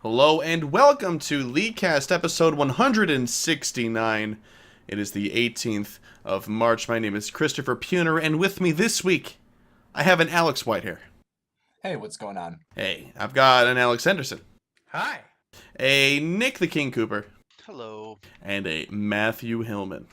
Hello and welcome to LeagueCast episode 169. It is the 18th of March. My name is Christopher Puner, and with me this week, I have an Alex Whitehair. Hey, what's going on? Hey, I've got an Alex Henderson, Hi. a Nick the King Cooper, Hello. and a Matthew Hillman.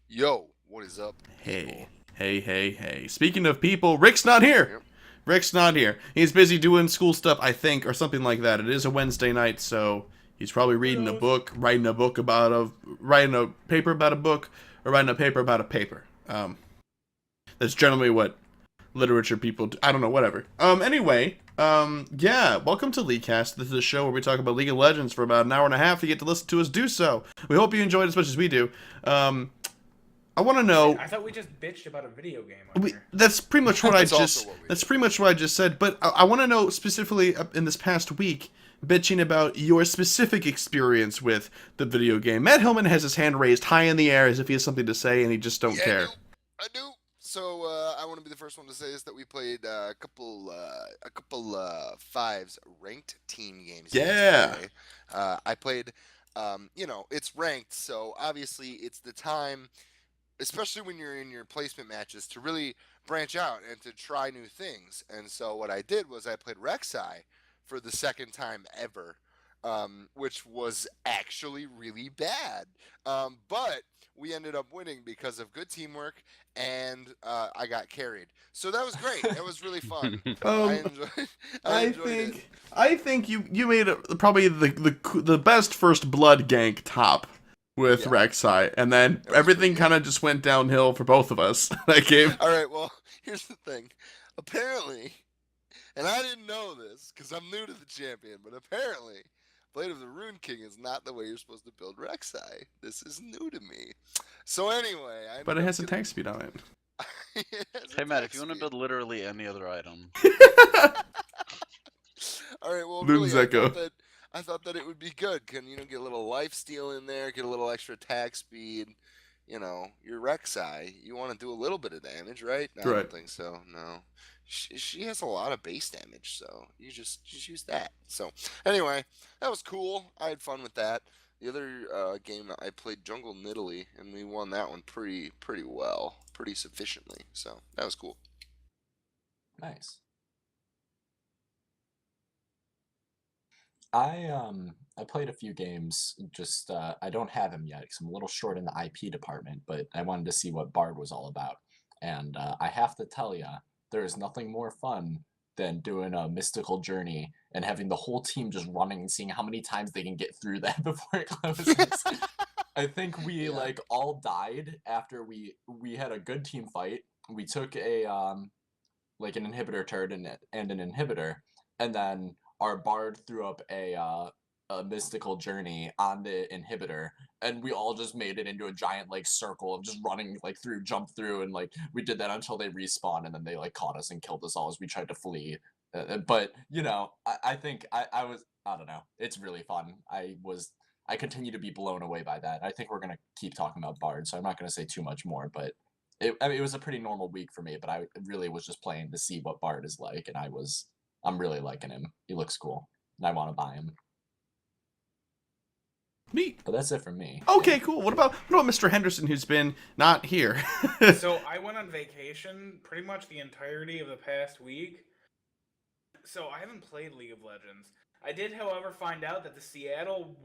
Yo, what is up? Hey, hey. Speaking of people, Rick's not here. Yep. Rick's not here. He's busy doing school stuff, I think, or something like that. It is a Wednesday night, so he's probably reading a book, writing a paper about a book, or writing a paper about a paper. That's generally what literature people do. I don't know, whatever. Anyway, welcome to LeagueCast. This is a show where we talk about League of Legends for about an hour and a half. You get to listen to us do so. We hope you enjoyed it as much as we do. I want to know. I thought we just bitched about a video game on here. That's pretty much what That's pretty much what I just said. But I want to know specifically in this past week, bitching about your specific experience with the video game. Matt Hillman has his hand raised high in the air as if he has something to say, and he just don't care. I do. So I want to be the first one to say this, that we played a couple fives ranked team games. Yeah. Yesterday. I played. It's ranked, so obviously it's the time, especially when you're in your placement matches, to really branch out and to try new things. And so what I did was I played Rek'Sai for the second time ever, which was actually really bad. But we ended up winning because of good teamwork, and I got carried. So that was great. It was really fun. I enjoyed it. I think you made probably the best first blood gank top with Rek'Sai, and then everything kind of just went downhill for both of us that game. All right, well, here's the thing. Apparently, and I didn't know this because I'm new to the champion, but apparently, Blade of the Rune King is not the way you're supposed to build Rek'Sai. This is new to me. So anyway, But it has attack speed on it. Hey Matt, if you want to build literally any other item. All right, well, Loon's really, Echo. I thought that it would be good. Get a little life steal in there, get a little extra attack speed. Your Rek'Sai, you want to do a little bit of damage, right? No, I don't think so. No, she has a lot of base damage, so you just use that. So anyway, that was cool. I had fun with that. The other game I played Jungle Nidalee, and we won that one pretty well, pretty sufficiently. So that was cool. Nice. I played a few games. Just I don't have him yet because I'm a little short in the IP department. But I wanted to see what Bard was all about, and I have to tell ya, there is nothing more fun than doing a mystical journey and having the whole team just running and seeing how many times they can get through that before it closes. I think we all died after we had a good team fight. We took a an inhibitor turret and an inhibitor, and then our Bard threw up a mystical journey on the inhibitor, and we all just made it into a giant circle of just running jump through, and we did that until they respawned, and then they caught us and killed us all as we tried to flee. But I think I was, I don't know, it's really fun. I continue to be blown away by that. I think we're gonna keep talking about Bard, so I'm not gonna say too much more, but it was a pretty normal week for me, but I really was just playing to see what Bard is like, and I'm really liking him. He looks cool, and I want to buy him. Neat. But that's it from me. Okay, cool. What about Mr. Henderson, who's been not here? So I went on vacation pretty much the entirety of the past week. So I haven't played League of Legends. I did, however, find out that the Seattle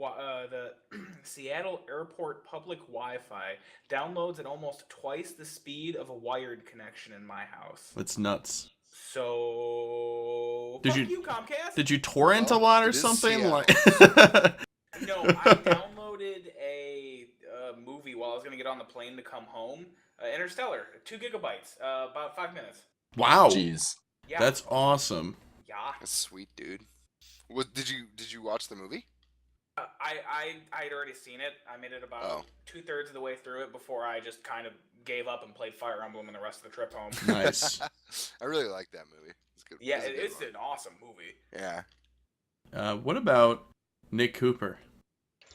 Airport public Wi-Fi downloads at almost twice the speed of a wired connection in my house. That's nuts. So Did fuck you- you, Comcast? Did you torrent a lot or it is something? No, I downloaded a movie while I was going to get on the plane to come home. Interstellar, 2 gigabytes, about 5 minutes. Wow. Jeez. Yeah. That's awesome. Yeah. That's sweet, dude. What did you watch the movie? I'd already seen it. I made it about 2/3 of the way through it before I just kind of gave up and played Fire Emblem and the rest of the trip home. Nice. I really like that movie. It's good. Yeah, a good it's one. an awesome movie. Yeah. What about Nick Cooper?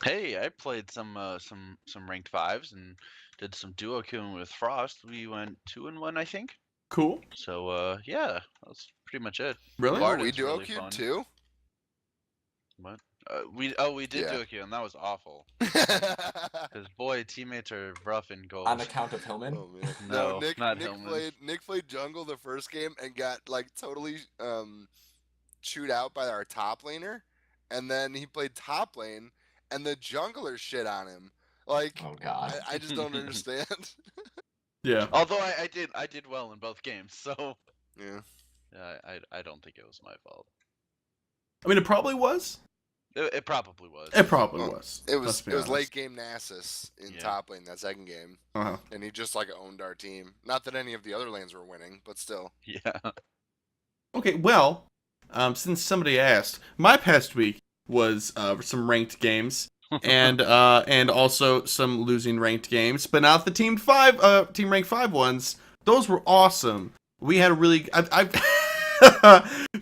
Hey, I played some ranked fives and did some duo queuing with Frost. We went 2-1, I think. Cool. So yeah, that's pretty much it. Really? Oh, Bard we is duo really queued fun. too? What? We did Yeah. do a queue, and that was awful. Because boy, teammates are rough in gold. On account of Hillman? Oh man. No, Nick not Hillman. played jungle the first game and got like totally chewed out by our top laner, and then he played top lane and the jungler shit on him. Like Oh god. I just don't understand. Yeah. Although I did well in both games, so Yeah. I don't think it was my fault. I mean, it probably was. It probably was. It probably Well, was. It Let's was be it was honest. late game Nasus in Yeah. top lane that second game, Uh-huh. and he just like owned our team. Not that any of the other lanes were winning, but still. Yeah. Okay, well, since somebody asked, my past week was some ranked games and also some losing ranked games, but not the team rank 5 ones. Those were awesome. We had a really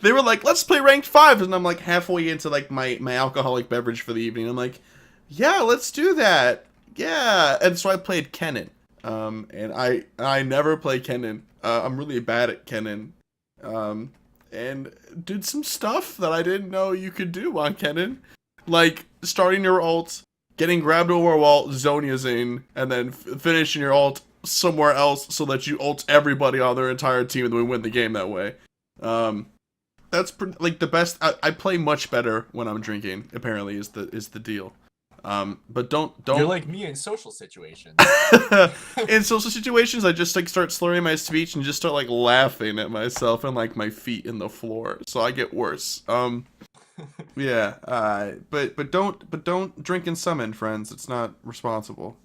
they were like, let's play ranked 5, and I'm like halfway into like my alcoholic beverage for the evening. I'm like, yeah, let's do that. Yeah, and so I played Kennen. And I never play Kennen. I'm really bad at Kennen. And did some stuff that I didn't know you could do on Kennen. Like, starting your ult, getting grabbed over a wall, Zhonyaing, and then finishing your ult somewhere else so that you ult everybody on their entire team and then we win the game that way. That's like the best. I play much better when I'm drinking, apparently, is the deal. But don't. You're like me in social situations. In social situations, I just like start slurring my speech and just start like laughing at myself and like my feet in the floor, so I get worse. Yeah. But don't drink and summon, friends. It's not responsible.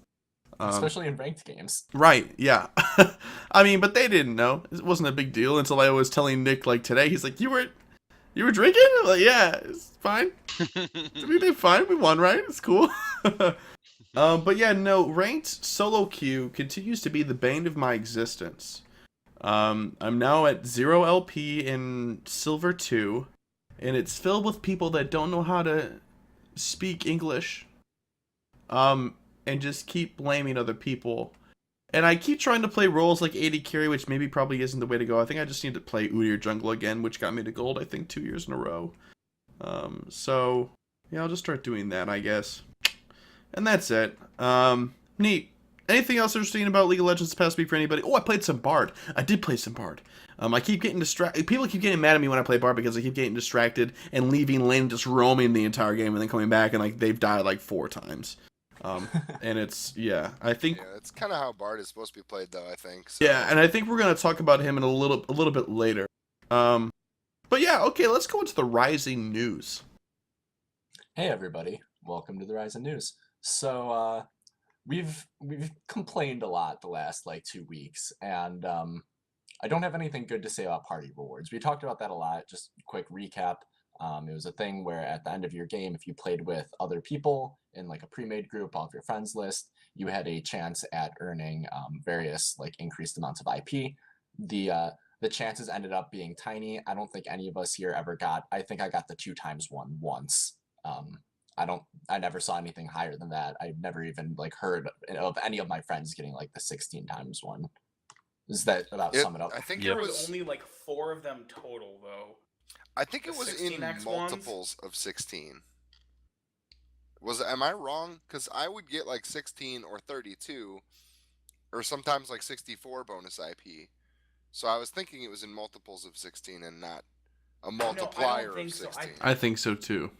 Especially in ranked games. Right. Yeah. I mean, but they didn't know. It wasn't a big deal until I was telling Nick like today. He's like, "You were drinking?" I'm like, yeah, it's fine. We did fine. We won, right? It's cool. But yeah, no, ranked solo queue continues to be the bane of my existence. I'm now at 0 LP in Silver 2, and it's filled with people that don't know how to speak English. And just keep blaming other people. And I keep trying to play roles like AD carry, which maybe probably isn't the way to go. I think I just need to play Udyr jungle again, which got me to gold, I think, 2 years in a row. So, yeah, I'll just start doing that, I guess. And that's it. Neat. Anything else interesting about League of Legends this past week for anybody? Oh, I played some Bard. I did play some Bard. I keep getting distracted. People keep getting mad at me when I play Bard because I keep getting distracted and leaving lane, just roaming the entire game, and then coming back and like they've died like 4 times. And it's, yeah, I think, Yeah, it's kind of how Bard is supposed to be played, though. I think. So. yeah, and I think we're gonna talk about him in a little bit later. But yeah, okay, let's go into the rising news. Hey everybody, welcome to the Rise in News. So we've complained a lot the last like 2 weeks, and I don't have anything good to say about party rewards. We talked about that a lot. Just quick recap. It was a thing where at the end of your game, if you played with other people in like a pre-made group off your friends list, you had a chance at earning various like increased amounts of IP. The chances ended up being tiny. I don't think any of us here ever got. I think I got the 2x1 once. I never saw anything higher than that. I've never even like heard of any of my friends getting like the 16x1. Does that about sum it up? I think There it was was only like 4 of them total, though. I think it the was in 16x multiples of 16. Am I wrong? Because I would get like 16 or 32, or sometimes like 64 bonus IP. So I was thinking it was in multiples of 16 and not a multiplier of think so. 16. I think so too.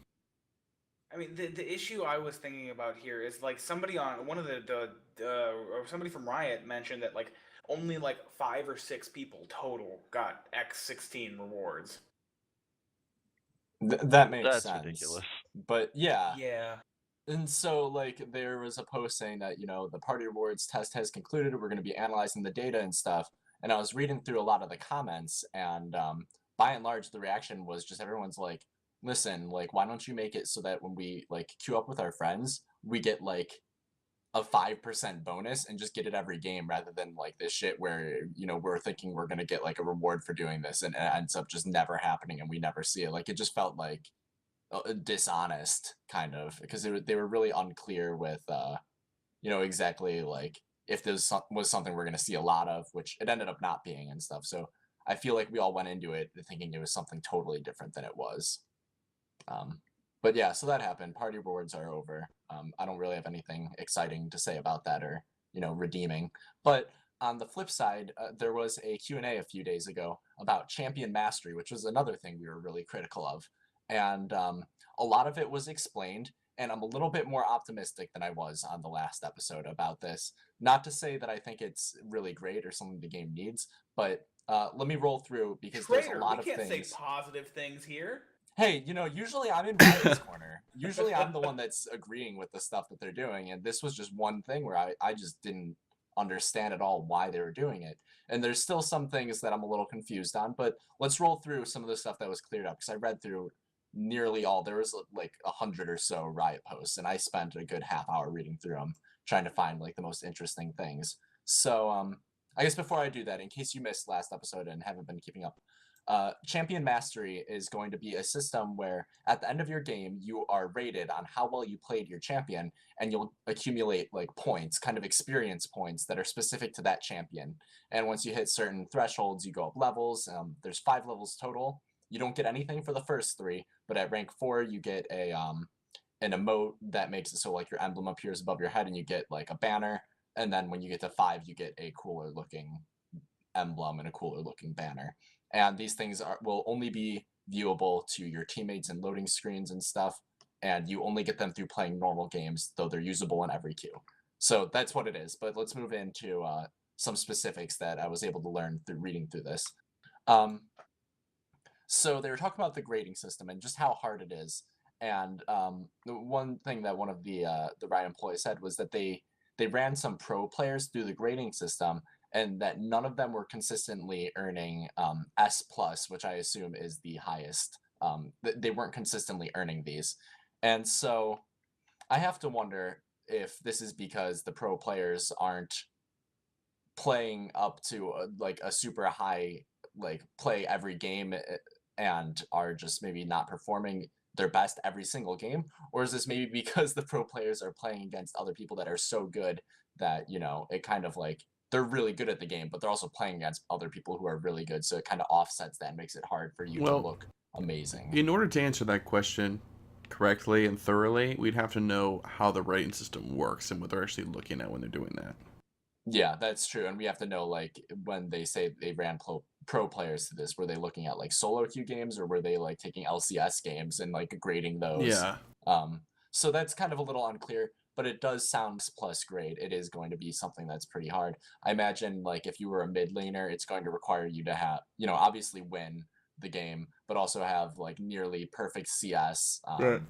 I mean, the issue I was thinking about here is like somebody on one of or somebody from Riot mentioned that like only like 5 or 6 people total got X16 rewards. That makes That's sense. ridiculous. But yeah. Yeah. And so like there was a post saying that, you know, the party rewards test has concluded. We're going to be analyzing the data and stuff. And I was reading through a lot of the comments, and by and large, the reaction was just everyone's like, listen, like, why don't you make it so that when we like queue up with our friends, we get like a 5% bonus and just get it every game, rather than like this shit where, you know, we're thinking we're going to get like a reward for doing this and it ends up just never happening and we never see it. Like, it just felt like dishonest, kind of, because they were really unclear with, you know, exactly like if this was something we're going to see a lot of, which it ended up not being and stuff. So I feel like we all went into it thinking it was something totally different than it was. But yeah, so that happened. Party rewards are over. I don't really have anything exciting to say about that or, redeeming. But on the flip side, there was a Q&A a few days ago about champion mastery, which was another thing we were really critical of. And a lot of it was explained, and I'm a little bit more optimistic than I was on the last episode about this. Not to say that I think it's really great or something the game needs, but let me roll through because there's a Traitor, lot we of can't say things. positive things here. Hey, usually I'm in Riot's corner. Usually I'm the one that's agreeing with the stuff that they're doing, and this was just one thing where I just didn't understand at all why they were doing it. And there's still some things that I'm a little confused on, but let's roll through some of the stuff that was cleared up, because I read through nearly all. There was like 100 or so Riot posts, and I spent a good half hour reading through them, trying to find like the most interesting things. So I guess before I do that, in case you missed last episode and haven't been keeping up, Champion Mastery is going to be a system where at the end of your game, you are rated on how well you played your champion, and you'll accumulate like points, kind of experience points that are specific to that champion. And once you hit certain thresholds, you go up levels. There's 5 levels total. You don't get anything for the first 3, but at rank 4, you get an emote that makes it so like your emblem appears above your head, and you get like a banner. And then when you get to 5, you get a cooler looking emblem and a cooler looking banner. And these things will only be viewable to your teammates in loading screens and stuff, and you only get them through playing normal games, though they're usable in every queue. So that's what it is. But let's move into some specifics that I was able to learn through reading through this. So they were talking about the grading system and just how hard it is. And the one thing that one of the Riot employees said was that they ran some pro players through the grading system, and that none of them were consistently earning S plus, which I assume is the highest. They weren't consistently earning these. And so I have to wonder if this is because the pro players aren't playing up to like a super high, like play every game, and are just maybe not performing their best every single game, or is this maybe because the pro players are playing against other people that are so good that it kind of like they're really good at the game, but they're also playing against other people who are really good, so it kind of offsets that and makes it hard for you to look amazing. In order to answer that question correctly and thoroughly, we'd have to know how the rating system works and what they're actually looking at when they're doing that. Yeah, that's true, and we have to know like when they say they ran pro players to this, were they looking at like solo queue games, or were they like taking LCS games and like grading those? Yeah. So that's kind of a little unclear, but it does sound plus grade. It is going to be something that's pretty hard. I imagine like if you were a mid laner, it's going to require you to have, obviously win the game, but also have like nearly perfect CS. Right.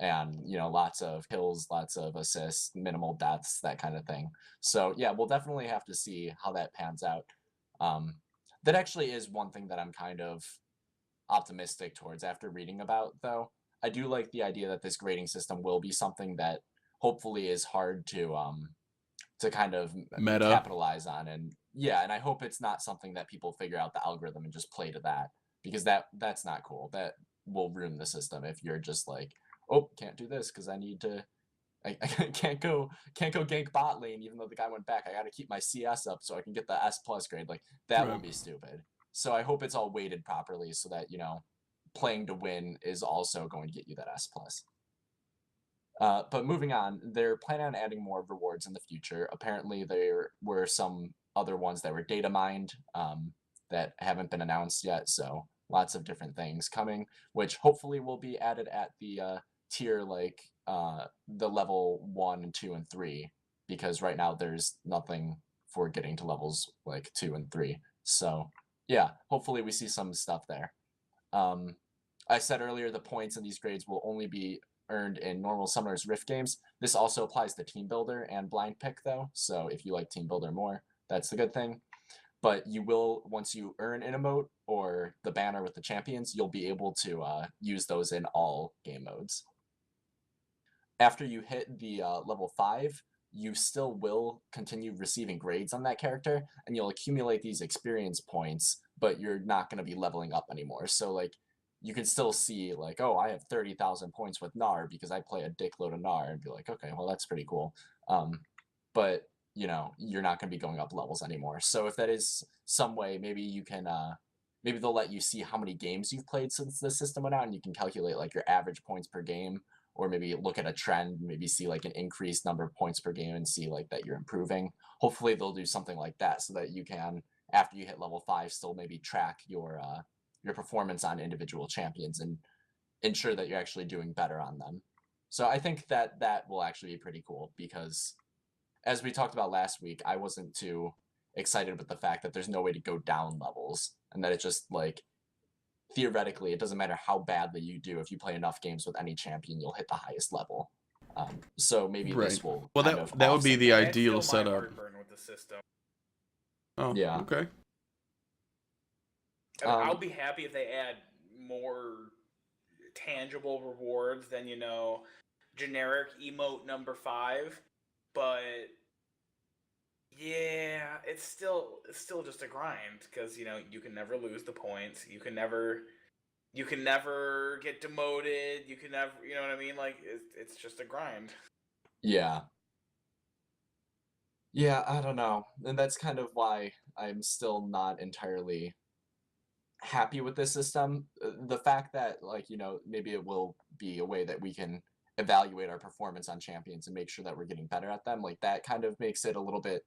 And lots of kills, lots of assists, minimal deaths, that kind of thing. So yeah, we'll definitely have to see how that pans out. That actually is one thing that I'm kind of optimistic towards after reading about, though. I do like the idea that this grading system will be something that hopefully is hard to kind of Meta. capitalize on, and I hope it's not something that people figure out the algorithm and just play to that, because that's not cool. That will ruin the system if you're just like, oh, can't do this because I need to. I can't go gank bot lane even though the guy went back. I got to keep my CS up so I can get the S plus grade. Like that will be stupid. So I hope it's all weighted properly so that playing to win is also going to get you that S plus. But moving on, they're planning on adding more rewards in the future. Apparently, there were some other ones that were data mined that haven't been announced yet. So lots of different things coming, which hopefully will be added at the tier like the level 1, 2, and 3, because right now there's nothing for getting to levels like 2 and 3. So yeah, hopefully we see some stuff there. I said earlier the points in these grades will only be earned in normal Summoner's Rift games. This also applies to Team Builder and Blind Pick, though, so if you like Team Builder more, that's the good thing. But you will, once you earn an emote or the banner with the champions, you'll be able to use those in all game modes. After you hit the level 5, you still will continue receiving grades on that character, and you'll accumulate these experience points, but you're not going to be leveling up anymore. So, like, you can still see, like, oh, I have 30,000 points with Gnar because I play a dickload of Gnar, and be like, okay, well, that's pretty cool. But, you're not going to be going up levels anymore. So if that is some way, maybe you can maybe they'll let you see how many games you've played since the system went out, and you can calculate like your average points per game, or maybe look at a trend, maybe see like an increased number of points per game and see like that you're improving. Hopefully they'll do something like that so that you can, after you hit level 5, still maybe track your performance on individual champions and ensure that you're actually doing better on them. So I think that that will actually be pretty cool, because as we talked about last week, I wasn't too excited with the fact that there's no way to go down levels, and that it's just like, theoretically, it doesn't matter how badly you do. If you play enough games with any champion, you'll hit the highest level. So maybe this Right. will Well, kind of that would be offset the that. That's ideal still my setup. heartburn with the system. Oh, Yeah. okay. I mean, Um, I'll be happy if they add more tangible rewards than, generic emote number 5, but yeah, it's still just a grind, because you can never lose the points. You can never get demoted. You can never, you know what I mean? Like, it's just a grind. Yeah. Yeah, I don't know. And that's kind of why I'm still not entirely happy with this system. The fact that, like, maybe it will be a way that we can evaluate our performance on champions and make sure that we're getting better at them, like, that kind of makes it a little bit,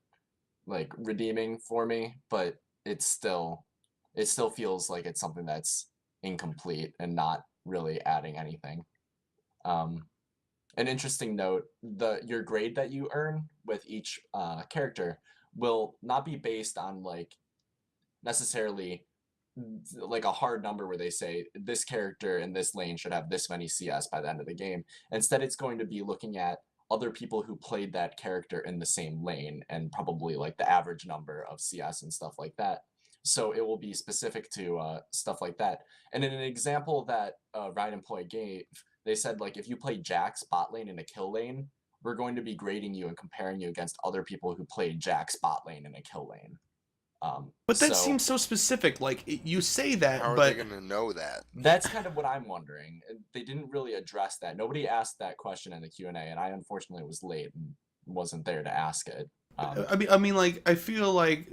like, redeeming for me, but it still feels like it's something that's incomplete and not really adding anything. An interesting note, your grade that you earn with each character will not be based on, like, necessarily like a hard number where they say this character in this lane should have this many CS by the end of the game. Instead, it's going to be looking at other people who played that character in the same lane and probably like the average number of CS and stuff like that. So it will be specific to stuff like that. And in an example that Ryan Employee gave, they said, like, if you play Jack's bot lane in a kill lane, we're going to be grading you and comparing you against other people who played Jack's bot lane in a kill lane. But that seems so specific. Like, you say that, How are but they going to know that? That's kind of what I'm wondering. They didn't really address that. Nobody asked that question in the Q&A, and I unfortunately was late and wasn't there to ask it. I mean, like, I feel like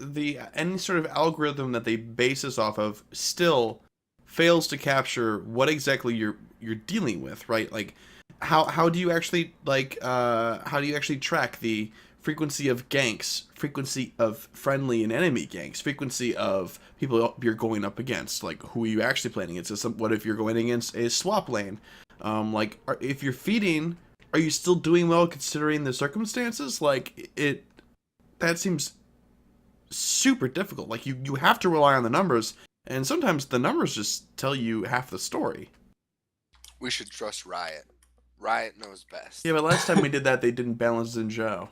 any sort of algorithm that they base this off of still fails to capture what exactly you're dealing with, right? Like, how do you actually track the frequency of ganks, frequency of friendly and enemy ganks, frequency of people you're going up against, like, who are you actually playing against? What if you're going against a swap lane? If you're feeding, are you still doing well considering the circumstances? Like, that seems super difficult. Like, you have to rely on the numbers, and sometimes the numbers just tell you half the story. We should trust Riot. Riot knows best. Yeah, but last time we did that, they didn't balance Zinzhou.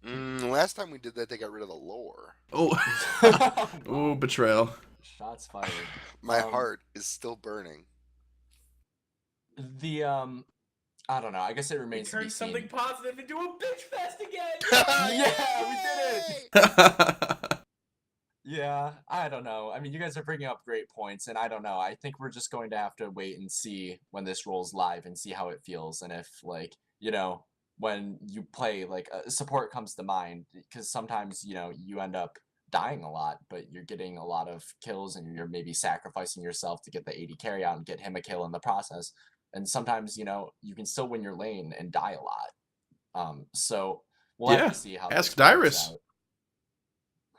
Last time we did that, they got rid of the lore. Oh, oh, betrayal. Shots fired. My heart is still burning. I don't know. I guess it remains to be Turn seen. something positive into a bitch fest again. Yeah, we did it. Yeah, I don't know. I mean, you guys are bringing up great points, and I don't know. I think we're just going to have to wait and see when this rolls live and see how it feels, and if, like, when you play, like, support comes to mind, because sometimes, you end up dying a lot, but you're getting a lot of kills, and you're maybe sacrificing yourself to get the AD carry out and get him a kill in the process. And sometimes, you can still win your lane and die a lot. So we'll have to see how ask this works Dyrus. out.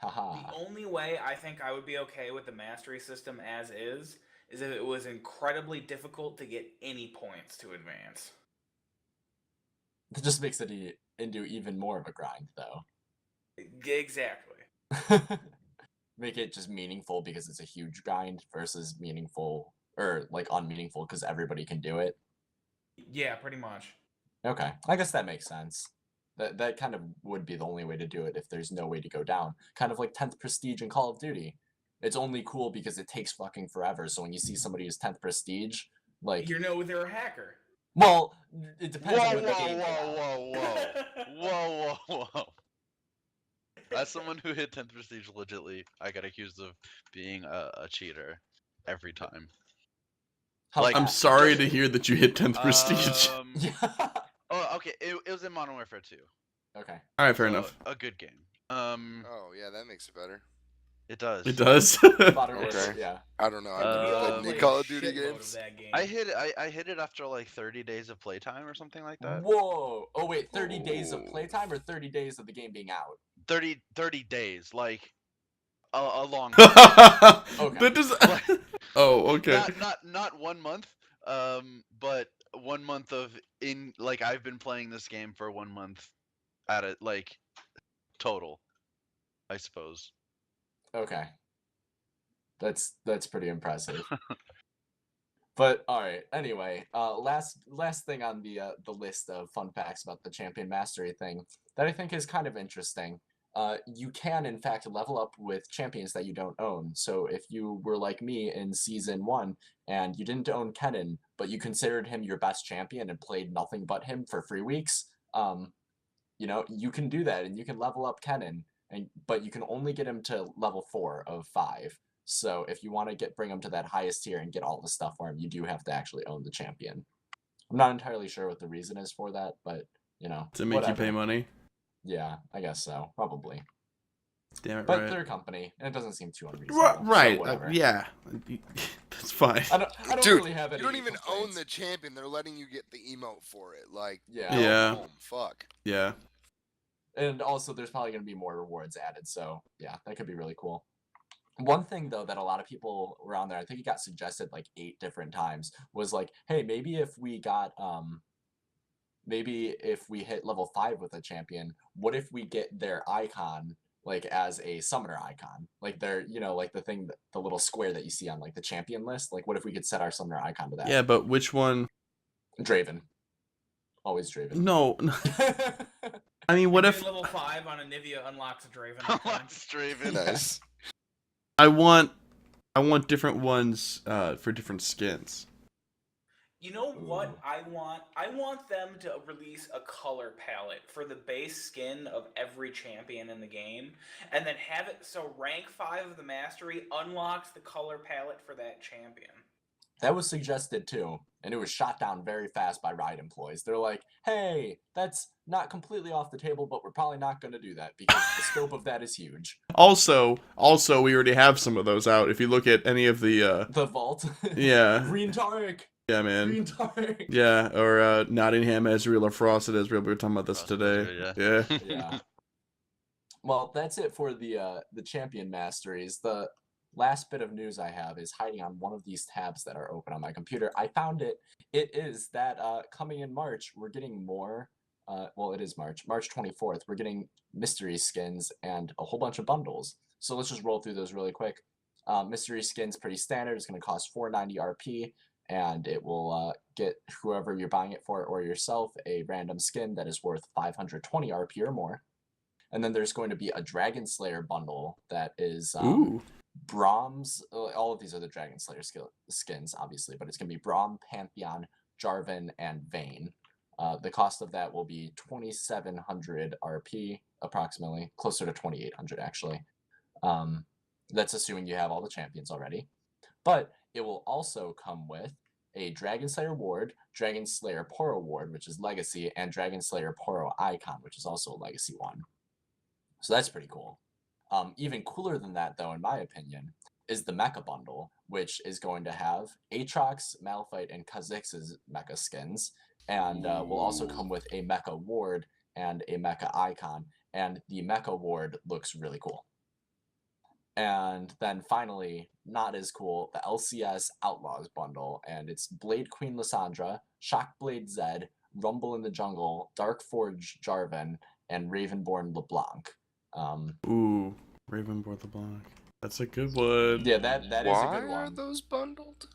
Haha. The only way I think I would be okay with the mastery system as is if it was incredibly difficult to get any points to advance. That just makes it into even more of a grind, though. Exactly. Make it just meaningful because it's a huge grind versus meaningful, or like unmeaningful because everybody can do it. Yeah, pretty much. Okay, I guess that makes sense. That kind of would be the only way to do it if there's no way to go down. Kind of like 10th Prestige in Call of Duty. It's only cool because it takes fucking forever, so when you see somebody who's 10th Prestige, like... they're a hacker. Well, it depends on Whoa, when the game came out. whoa. As someone who hit 10th Prestige legitly, I got accused of being a cheater every time. Like, I'm sorry to hear that you hit 10th Prestige. yeah. Oh, okay. It was in Modern Warfare 2. Okay. All right, fair enough. A good game. Oh, yeah, that makes it better. It does. It does. Modern Okay. Warfare, yeah. I don't know. I've We never all played any played Call a of Duty shitload of games. that game. I hit it after like 30 days of playtime or something like that. Whoa! Oh wait, 30 days of Oh. playtime or 30 days of the game being out? 30 days, like a long Okay. That does. Oh, okay. not 1 month, but 1 month of like I've been playing this game for 1 month at it, like total, I suppose. Okay. That's pretty impressive. But all right. Anyway, last thing on the list of fun facts about the champion mastery thing that I think is kind of interesting. You can in fact level up with champions that you don't own. So if you were like me in season 1 and you didn't own Kennen, but you considered him your best champion and played nothing but him for 3 weeks, you know, you can do that and you can level up Kennen, but you can only get him to level 4 of 5. So if you want to bring him to that highest tier and get all the stuff for him, you do have to actually own the champion. I'm not entirely sure what the reason is for that, but you know, To make whatever. you pay money. Yeah, I guess so, probably. Damn it, But right. they're a company, and it doesn't seem too unreasonable. Right. So whatever. Yeah. That's fine. I don't Dude, really have any You don't even own complaints. the champion. They're letting you get the emote for it. Like, Yeah. Yeah. Fuck. Yeah. And also, there's probably going to be more rewards added, so yeah, that could be really cool. One thing, though, that a lot of people were on there, I think it got suggested like 8 different times, was like, hey, maybe if we got, maybe if we hit level 5 with a champion, what if we get their icon, like, as a summoner icon? Like, their, you know, like the thing, the little square that you see on, like, the champion list? Like, what if we could set our summoner icon to that? Yeah, but which one? Draven. Always Draven. No. I mean, what Maybe if level 5 on Anivia unlocks a Draven icon? Unlocks Draven. Nice. I want different ones for different skins. You know what Ooh. I want? I want them to release a color palette for the base skin of every champion in the game, and then have it so rank 5 of the mastery unlocks the color palette for that champion. That was suggested too, and it was shot down very fast by Riot employees. They're like, hey, that's not completely off the table, but we're probably not going to do that because the scope of that is huge. Also, we already have some of those out. If you look at any of the The Vault. yeah. Green Tarek. Yeah, man. Green Tarek. Yeah, or Nottingham Ezreal or Frosted Ezreal. We were talking about this Frosted today. Ezreal, Yeah. Yeah. Well, that's it for the champion masteries. The last bit of news I have is hiding on one of these tabs that are open on my computer. I found it. It is that coming in March, we're getting more. Well, it is March 24th. We're getting mystery skins and a whole bunch of bundles. So let's just roll through those really quick. Mystery skins pretty standard. It's going to cost 490 RP, and it will get whoever you're buying it for or yourself a random skin that is worth 520 RP or more. And then there's going to be a Dragon Slayer bundle that is Ooh. Brahms. All of these are the Dragon Slayer skins, obviously, but it's going to be Braum, Pantheon, Jarvan, and Vayne. The cost of that will be 2,700 RP, approximately, closer to 2,800 actually. That's assuming you have all the champions already. But it will also come with a Dragon Slayer Ward, Dragon Slayer Poro Ward, which is Legacy, and Dragon Slayer Poro Icon, which is also a Legacy one. So that's pretty cool. Even cooler than that, though, in my opinion, is the Mecha Bundle, which is going to have Aatrox, Malphite, and Kha'Zix's Mecha skins, and will also come with a Mecha Ward and a Mecha Icon, and the Mecha Ward looks really cool. And then finally, not as cool, the LCS Outlaws bundle, and it's Blade Queen Lissandra, Shockblade Zed, Rumble in the Jungle, Darkforge Jarvan, and Ravenborn LeBlanc. Ooh. Ravenborn LeBlanc. That's a good one. Yeah, that is a Why good are one. those bundled?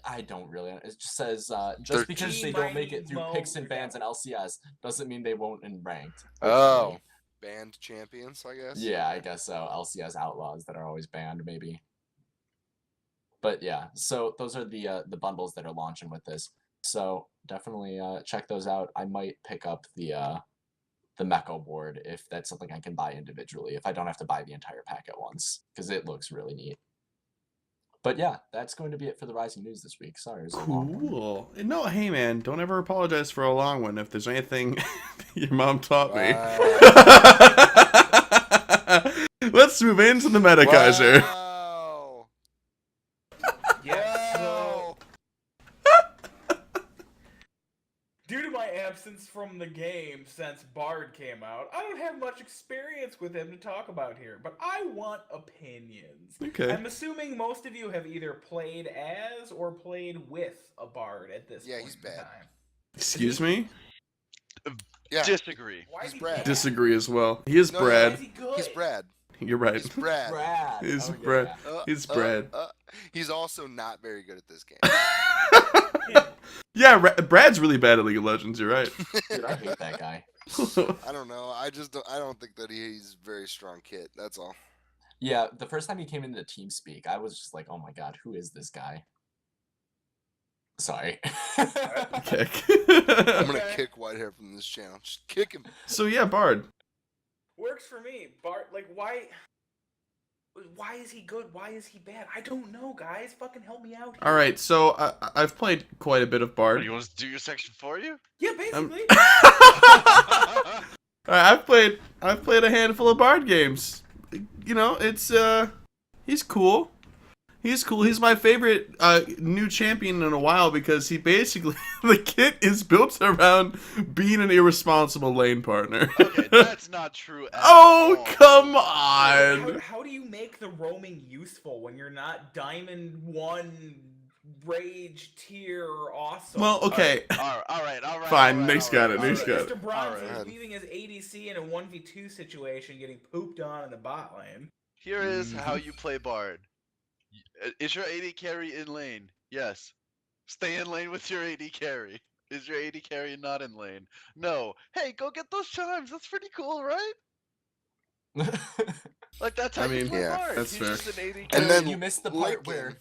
I don't really. It just says They're just because just- they don't make it through Mighty picks and Mo- bans and LCS doesn't mean they won't in ranked. Oh, hopefully. banned champions, I guess. Yeah, I guess so. LCS outlaws that are always banned, maybe. But yeah, so those are the bundles that are launching with this. So definitely check those out. I might pick up the Mecha board if that's something I can buy individually, if I don't have to buy the entire pack at once, because it looks really neat. But yeah, that's going to be it for the Rising News this week. Sorry, it was a long one. Cool. No, hey man, don't ever apologize for a long one if there's anything your mom taught me. Let's move into the meta, Kaiser. Wow. Yeah, so Wow. due to my absence from the game since Bard came out, I don't have much experience with him to talk about here, but I want opinions. Okay. I'm assuming most of you have either played as or played with a Bard at this Yeah, point he's in bad. time. Excuse me? Yeah. Disagree. Why is He's he Brad. bad? Disagree as well. He is No, Why Brad. is he good? He's Brad. You're right. He's Brad. Brad. He's Oh, Brad. yeah. He's Brad. He's also not very good at this game. Yeah, Brad's really bad at League of Legends. You're right. Dude, I hate that guy. I don't know. I don't think that he's a very strong kid. That's all. Yeah, the first time he came into TeamSpeak, I was just like, oh my god, who is this guy? Sorry. Kick. I'm gonna kick Whitehair from this channel. Just kick him. So yeah, Bard. Works for me. Bard, like, why is he good? Why is he bad? I don't know, guys. Fucking help me out here. All right, so I've played quite a bit of Bard. Do you want us to do your section for you? Yeah, basically. All right, I've played a handful of Bard games. You know, it's he's cool. He's cool. He's my favorite new champion in a while because he basically the kit is built around being an irresponsible lane partner. Okay, that's not true at Oh, all. come on. How do you make the roaming useful when you're not Diamond 1 Rage tier awesome? Well, okay. All right. Fine, Nick's got it, Nick's got it. Mr. Bronze Alright. is leaving his ADC in a 1v2 situation, getting pooped on in the bot lane. Here is how you play Bard. Is your AD carry in lane? Yes. Stay in lane with your AD carry. Is your AD carry not in lane? No. Hey, go get those chimes. That's pretty cool, right? Like that's how I you mean, play yeah, Bard. that's He's fair. just an AD carry. And then you missed the part licking.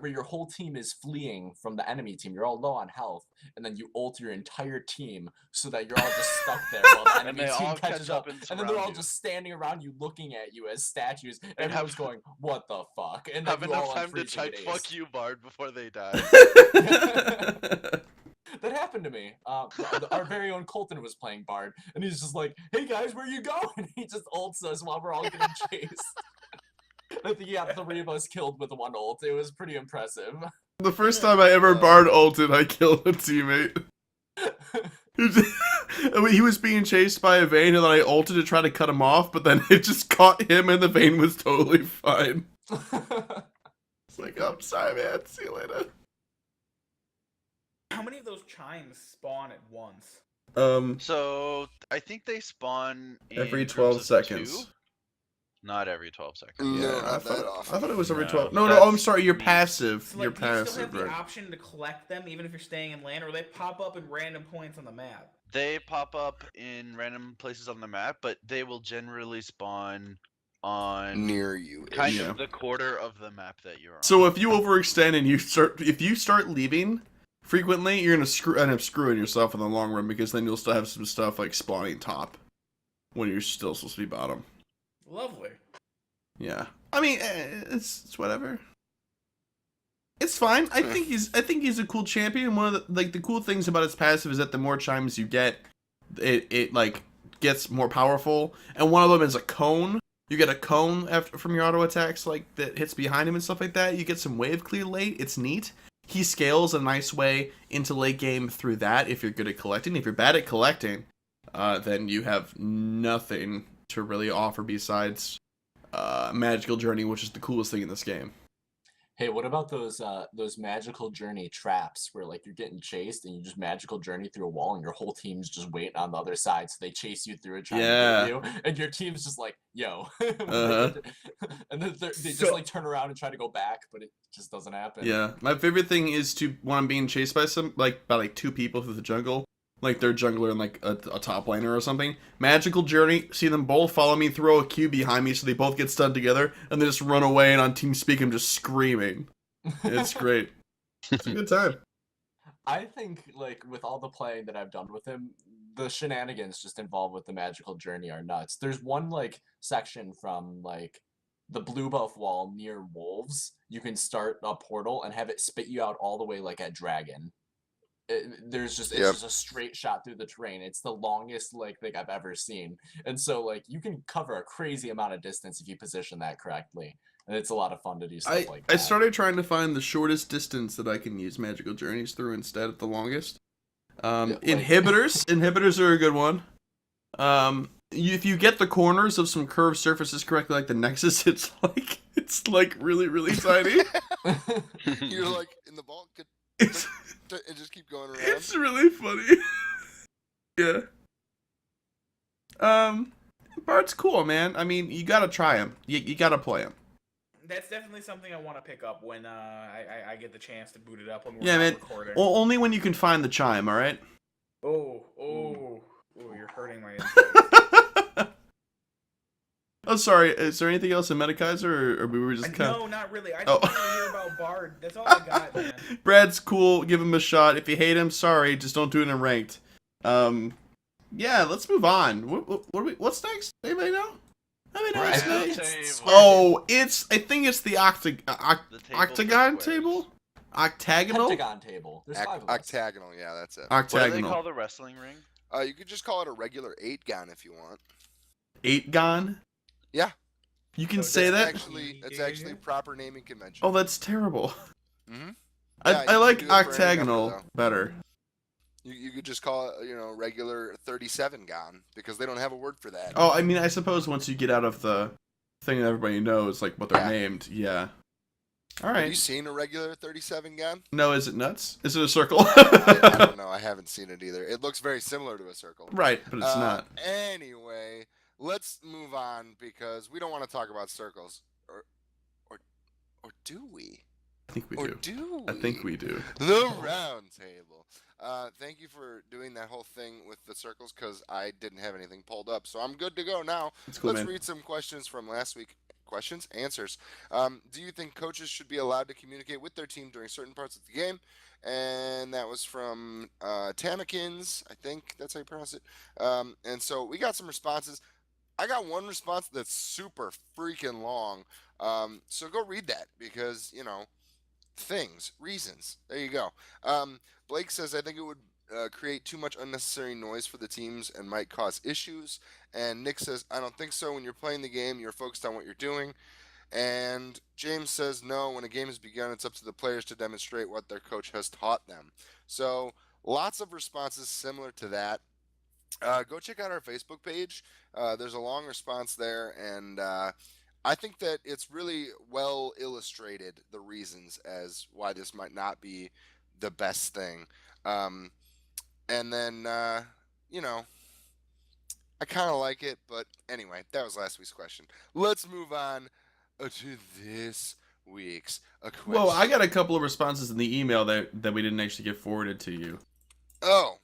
where your whole team is fleeing from the enemy team. You're all low on health, and then you ult your entire team so that you're all just stuck there while the And enemy they team all catches catch up. up and And then they're all surround you. just standing around you, looking at you as statues. And And everyone's have- going, "What the fuck?" And then Have you all enough time to unfreeze type and "fuck you, Bard" before they die. That happened to me. Our very own Colton was playing Bard, and he's just like, "Hey guys, where you going?" And he just ults us while we're all getting chased. I think he got 3 of us killed with 1 ult. It was pretty impressive. The first time I ever Bard ulted, I killed a teammate. He was being chased by a Vayne, and then I ulted to try to cut him off, but then it just caught him, and the Vayne was totally fine. It's like, oh, I'm sorry, man. See you later. How many of those chimes spawn at once? So I think they spawn in Every groups 12 of seconds. 2. Not every 12 seconds. No, Yeah, not that often. I thought it was every No, 12. No, I'm that's sorry, you're me. passive. So, like, You're do you still passive, have the right? option to collect them even if you're staying in land, or they pop up in random points on the map? They pop up in random places on the map, but they will generally spawn on Near you. kind Yeah. of the quarter of the map that you're on. So if you overextend and if you start leaving frequently, you're gonna end up screwing yourself in the long run because then you'll still have some stuff like spawning top when you're still supposed to be bottom. Lovely. Yeah, I mean it's whatever. It's fine. I think he's a cool champion. One of the cool things about his passive is that the more chimes you get, it like gets more powerful. And one of them is a cone. You get a cone from your auto attacks like that hits behind him and stuff like that. You get some wave clear late. It's neat. He scales a nice way into late game through that if you're good at collecting. If you're bad at collecting, then you have nothing to really offer besides Magical Journey, which is the coolest thing in this game. Hey, what about those magical journey traps where like you're getting chased and you just magical journey through a wall and your whole team's just waiting on the other side, so they chase you through it trying to get you, and your team's just like, yo, and then they just like turn around and try to go back, but it just doesn't happen. Yeah, my favorite thing is when I'm being chased by by 2 people through the jungle, like their jungler and like a top laner or something. Magical Journey, see them both follow me, throw a Q behind me so they both get stunned together, and they just run away, and on TeamSpeak I'm just screaming. It's great. It's a good time. I think like with all the playing that I've done with him, the shenanigans just involved with the magical journey are nuts. There's one like section from like the blue buff wall near wolves. You can start a portal and have it spit you out all the way like at dragon. There's just it's Yep. just a straight shot through the terrain. It's the longest like thing I've ever seen, and so like you can cover a crazy amount of distance if you position that correctly, and it's a lot of fun to do stuff like that. I started trying to find the shortest distance that I can use Magical Journeys through instead of the longest. Inhibitors are a good one. If you get the corners of some curved surfaces correctly, like the Nexus, it's like really, really tiny. You're like in the ball, It's and just keep going around. it's really funny. Yeah. Bard's cool, man. I mean, you gotta try him. You gotta play him. That's definitely something I want to pick up when I get the chance to boot it up when we're Yeah, not man. recording. Only when you can find the chime. All right. Oh, you're hurting my insides. Oh, sorry. Is there anything else in Metakaiser, or we were just kind of... No, not really. I Oh. just want to hear about Bard. That's all I got, man. Brad's cool. Give him a shot. If you hate him, sorry. Just don't do it in ranked. Yeah, let's move on. What's next? Anybody know? Anybody know what's Round next? table. Oh, I think it's the The table octagon for squares. table? Octagonal? Pentagon table. There's 5 of us. Octagonal, yeah, that's it. What do they Octagonal. call the wrestling ring? You could just call it a regular 8-gun if you want. 8-gon? Yeah. You can So say that's that? That's actually proper naming convention. Oh, that's terrible. Mm-hmm. I you like can do it for any octagonal number, though. better. You could just call it, regular 37-gun because they don't have a word for that. Oh, I mean, I suppose once you get out of the thing that everybody knows, like what they're Yeah. named, yeah. All Have you right. seen a regular 37-gun? No, is it nuts? Is it a circle? I don't know. I haven't seen it either. It looks very similar to a circle. Right, but it's not. Anyway, let's move on because we don't want to talk about circles, or do we? I think we Or do. do I think we do. The round table. Thank you for doing that whole thing with the circles because I didn't have anything pulled up, so I'm good to go now. It's cool, Let's man. read some questions from last week. Questions, answers. Do you think coaches should be allowed to communicate with their team during certain parts of the game? And that was from Tamikins, I think that's how you pronounce it. And so we got some responses. I got one response that's super freaking long. So go read that because, reasons. There you go. Blake says, I think it would create too much unnecessary noise for the teams and might cause issues. And Nick says, I don't think so. When you're playing the game, you're focused on what you're doing. And James says, no, when a game has begun, it's up to the players to demonstrate what their coach has taught them. So lots of responses similar to that. Go check out our Facebook page. There's a long response there, and I think that it's really well illustrated the reasons as why this might not be the best thing. And then, I kind of like it, but anyway, that was last week's question. Let's move on to this week's question. Well, I got a couple of responses in the email that we didn't actually get forwarded to you. Oh,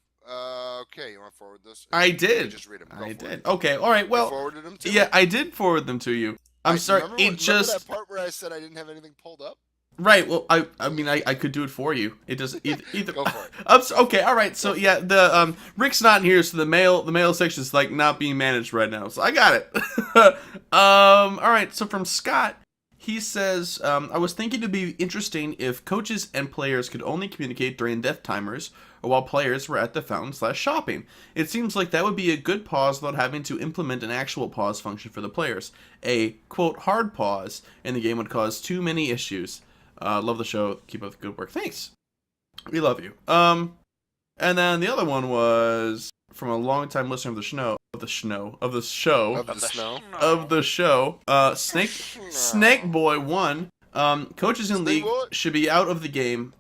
okay. You want to forward this? I You did. just read them. I did. Okay, all right. You Well, forwarded them to yeah, me? I did forward them to you. I'm sorry. Remember that part where I said I didn't have anything pulled up? Right. Well, I mean, I could do it for you. It doesn't either. Go for it. Okay. All right. So yeah, the Rick's not here, so the mail section is like not being managed right now. So I got it. All right. So from Scott, he says, I was thinking it'd be interesting if coaches and players could only communicate during death timers or while players were at the fountain/shopping. It seems like that would be a good pause without having to implement an actual pause function for the players. A quote hard pause in the game would cause too many issues. Love the show. Keep up the good work. Thanks. We love you. And then the other one was from a longtime listener of the show. Snake Boy 1. Coaches in Snake League Boy. should be out of the game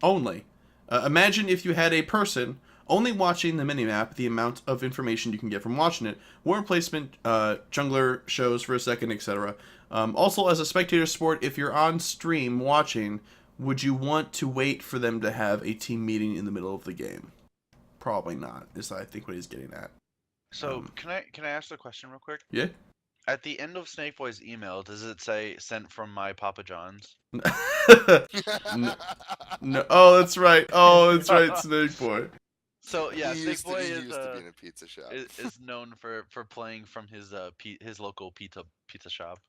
only. Imagine if you had a person only watching the minimap, the amount of information you can get from watching it, war placement, jungler shows for a second, etc. Also, as a spectator sport, if you're on stream watching, would you want to wait for them to have a team meeting in the middle of the game? Probably not, is I think what he's getting at. So can I ask the question real quick? Yeah? At the end of Snake Boy's email, does it say sent from my Papa John's? No. Oh, that's right. Snake Boy. So yeah, he Snake used Boy to is be in a pizza shop. is known for playing from his local pizza shop.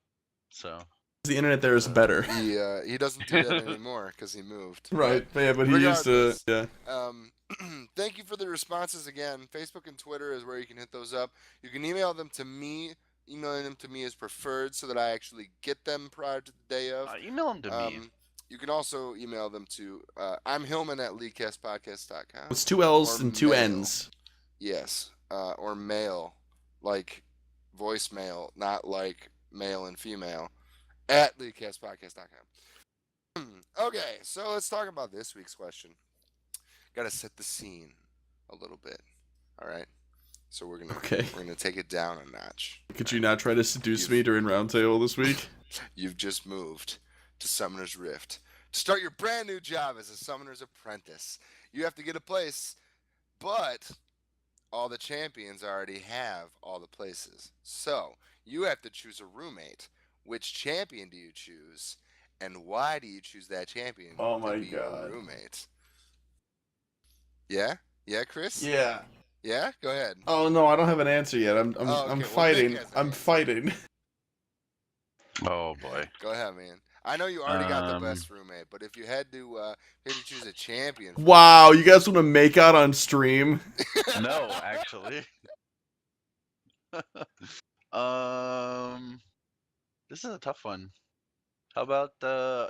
So The internet there is better. He doesn't do that anymore because he moved. Right, yeah, but he used to, regardless, yeah. Thank you for the responses again. Facebook and Twitter is where you can hit those up. You can email them to me. Emailing them to me is preferred so that I actually get them prior to the day of. Email them to me. You can also email them to I'm Hillman at LeagueCastPodcast.com. It's 2 L's Or and 2 mail. N's. Yes, or mail, like voicemail, not like male and female, at LeagueCastPodcast.com. Okay, so let's talk about this week's question. Got to set the scene a little bit. All right, so we're gonna take it down a notch. Could you not try to seduce me during Roundtable this week? You've just moved to Summoner's Rift to start your brand new job as a Summoner's Apprentice. You have to get a place, but all the champions already have all the places. So you have to choose a roommate. Which champion do you choose, and why do you choose that champion Oh my to be your God. roommate? Yeah, Chris. Yeah. Yeah, go ahead. Oh no, I don't have an answer yet. I'm okay. Well, fighting. Nick has an I'm answer. fighting. Oh boy. Go ahead, man. I know you already got the best roommate, but if you had to choose a champion. Wow, you guys want to make out on stream? No, actually. This is a tough one. How about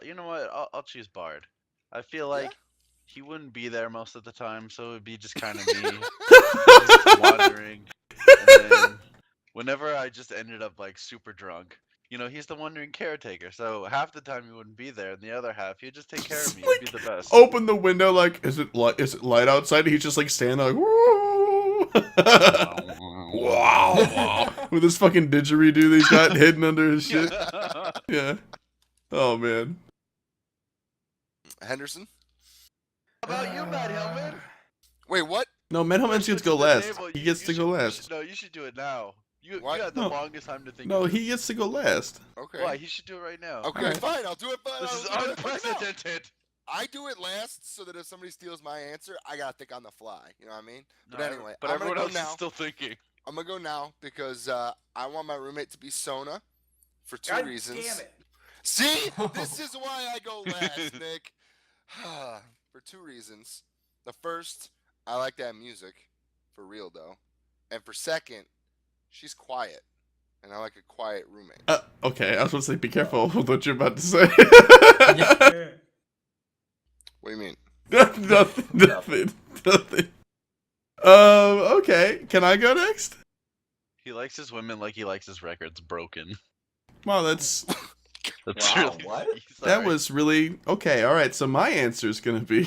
you know what? I'll choose Bard. I feel like he wouldn't be there most of the time, so it'd be just kind of me just wandering. And then whenever I just ended up like super drunk, you know, he's the wandering caretaker. So half the time he wouldn't be there, and the other half he'd just take care of me. He'd be the best. Open the window, like, is it light outside? He's just like standing there, like, woo! Wow. With this fucking didgeridoo that he's got hidden under his shit. Yeah. Oh man. Henderson. How about you, Matt Hillman? Wait, what? No, Matt Hillman gets to go last. He gets to go You last. should, no, you should do it now. You What? had the No. longest time to think. No, of it. he gets to go last. Okay. Why? He should do it right now. Okay, Alright. fine. I'll do it. But This is I'll do it right now. unprecedented. I do it last so that if somebody steals my answer, I gotta think on the fly. You know what I mean? But No, anyway, but I'm gonna everyone go else now. is still thinking. I'm gonna go now because I want my roommate to be Sona for two God reasons. damn it. See, this is why I go last, Nick. For two reasons. The first, I like that music, for real though, and for second, she's quiet, and I like a quiet roommate. Okay, I was supposed to say, be careful with what you're about to say. What do you mean? Nothing. Okay. Can I go next? He likes his women like he likes his records broken. Wow, that's That's Wow, really what? that sorry. was really okay. All right, so my answer is gonna be,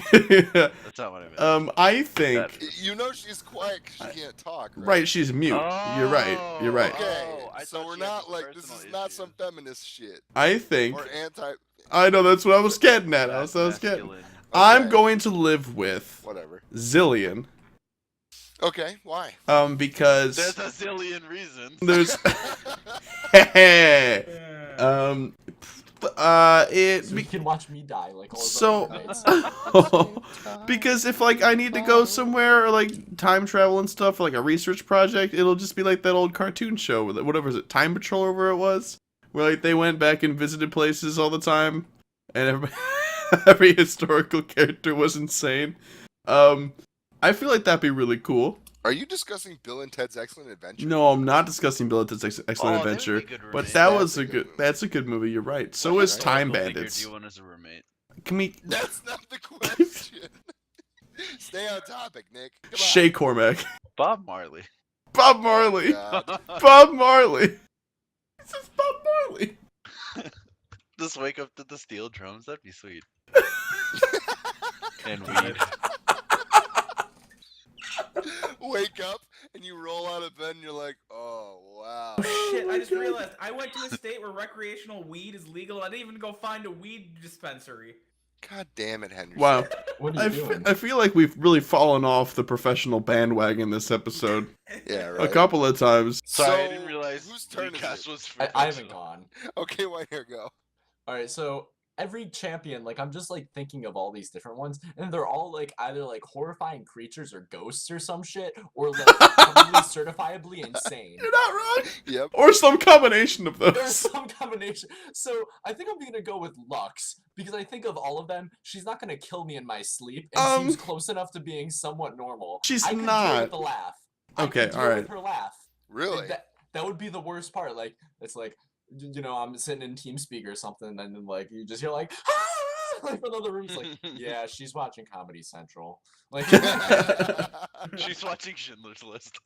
That's not what I meant. I think You know she's quiet because she can't talk, right? right. She's mute. You're right. You're right. Okay, Oh, I so thought we're she had not some like this personal is not some issues. feminist shit I think or anti. I know that's what I was getting at. That's I was getting. masculine. I'm Okay. going to live with Whatever. Zillion. Okay, why? Because There's a zillion reasons. there's So you can watch me die like all his So- other roommates. because if like I need to go somewhere or like time travel and stuff for like a research project, it'll just be like that old cartoon show with whatever is it, Time Patrol or where it was, where like they went back and visited places all the time, and every historical character was insane. I feel like that'd be really cool. Are you discussing Bill and Ted's Excellent Adventure? No, I'm not discussing Bill and Ted's Excellent Oh, they would be Adventure, good but roommates. that That's was a a good good. movie. That's a good movie. You're right. So What is Time historical figure Bandits. do you want as a roommate? Can we? That's not the question. Stay on topic, Nick. Come on. Shay Cormac, Bob Marley. Bob Marley, God. Bob Marley. This is Bob Marley. Just wake up to the steel drums. That'd be sweet. And weed. Wake up and you roll out of bed and you're like, oh wow. Shit, my I just God. realized I went to a state where recreational weed is legal. I didn't even go find a weed dispensary. God damn it, Henry. Wow. What are you doing? I feel like we've really fallen off the professional bandwagon this episode Yeah, a right. couple of times. Sorry, I didn't realize whose turn is LeagueCast it? was I haven't professional. gone. Okay, wait here, go. All right, so every champion, like I'm just like thinking of all these different ones, and they're all like either like horrifying creatures or ghosts or some shit, or like probably certifiably insane. You're not wrong. Yep. Or some combination of There's those. some combination. So I think I'm gonna go with Lux because I think of all of them, she's not gonna kill me in my sleep and seems close enough to being somewhat normal. She's I could deal not. with the laugh. Okay, I could deal alright. with her laugh. Really? That would be the worst part. Like it's like I'm sitting in TeamSpeak or something, and then like you just hear like ah! Like from the other rooms, like yeah, she's watching Comedy Central. Like She's watching Schindler's List.